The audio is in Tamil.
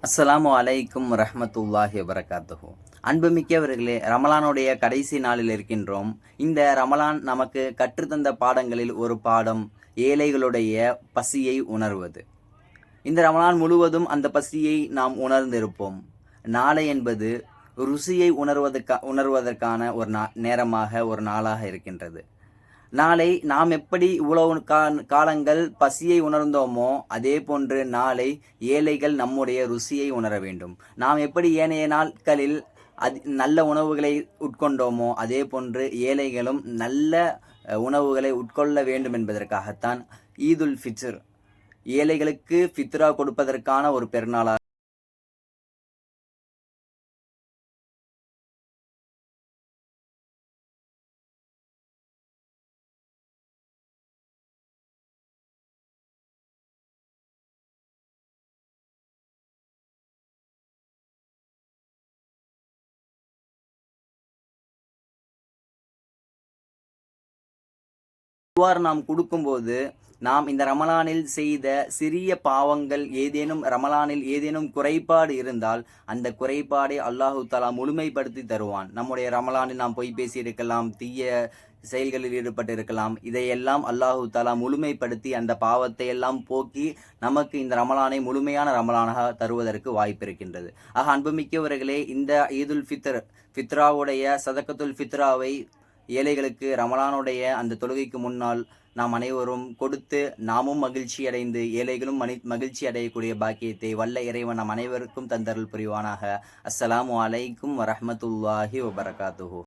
அஸ்ஸலாமு அலைக்கும் வரஹ்மத்துல்லாஹி வபரகாத்துஹு. அன்புமிக்கவர்களே, ரமலானுடைய கடைசி நாளில் இருக்கின்றோம். இந்த ரமலான் நமக்கு கற்றுத்தந்த பாடங்களில் ஒரு பாடம் ஏழைகளுடைய பசியை உணர்வது. இந்த ரமலான் முழுவதும் அந்த பசியை நாம் உணர்ந்திருப்போம். நாளை என்பது ருசியை உணர்வதற்கான ஒரு நேரமாக, ஒரு நாளாக இருக்கின்றது. நாளை நாம் எப்படி இவ்வளவு காலங்கள் பசியை உணர்ந்தோமோ அதே போன்று நாளை ஏழைகள் நம்முடைய ருசியை உணர வேண்டும். நாம் எப்படி ஏனைய நாட்களில் நல்ல உணவுகளை உட்கொண்டோமோ அதே போன்று ஏழைகளும் நல்ல உணவுகளை உட்கொள்ள வேண்டும் என்பதற்காகத்தான் ஈதுல் ஃபித்ர், ஏழைகளுக்கு ஃபித்ரா கொடுப்பதற்கான ஒரு பெருநாளாக இவ்வாறு நாம் கொடுக்கும்போது, நாம் இந்த ரமலானில் செய்த சிறிய பாவங்கள் ரமலானில் ஏதேனும் குறைபாடு இருந்தால் அந்த குறைபாடை அல்லாஹு தஆலா முழுமைப்படுத்தி தருவான். நம்முடைய ரமலானில் நாம் பொய் பேசியிருக்கலாம், தீய செயல்களில் ஈடுபட்டிருக்கலாம். இதையெல்லாம் அல்லாஹு தஆலா முழுமைப்படுத்தி அந்த பாவத்தை எல்லாம் போக்கி நமக்கு இந்த ரமலானை முழுமையான ரமலானாக தருவதற்கு வாய்ப்பு இருக்கின்றது. ஆக அன்புமிக்கவர்களே, இந்த ஈதுல் ஃபித்ராவுடைய சதக்கத்துல் ஃபித்ராவை ஏழைகளுக்கு ரமலானுடைய அந்த தொழுகைக்கு முன்னால் நாம் அனைவரும் கொடுத்து நாமும் மகிழ்ச்சி அடைந்து ஏழைகளும் மகிழ்ச்சி அடையக்கூடிய பாக்கியத்தை வல்ல இறைவன் நம் அனைவருக்கும் தந்தருள் புரிவானாக. அஸ்ஸலாமு அலைக்கும் வரஹ்மத்துல்லாஹி வபரகாத்துஹு.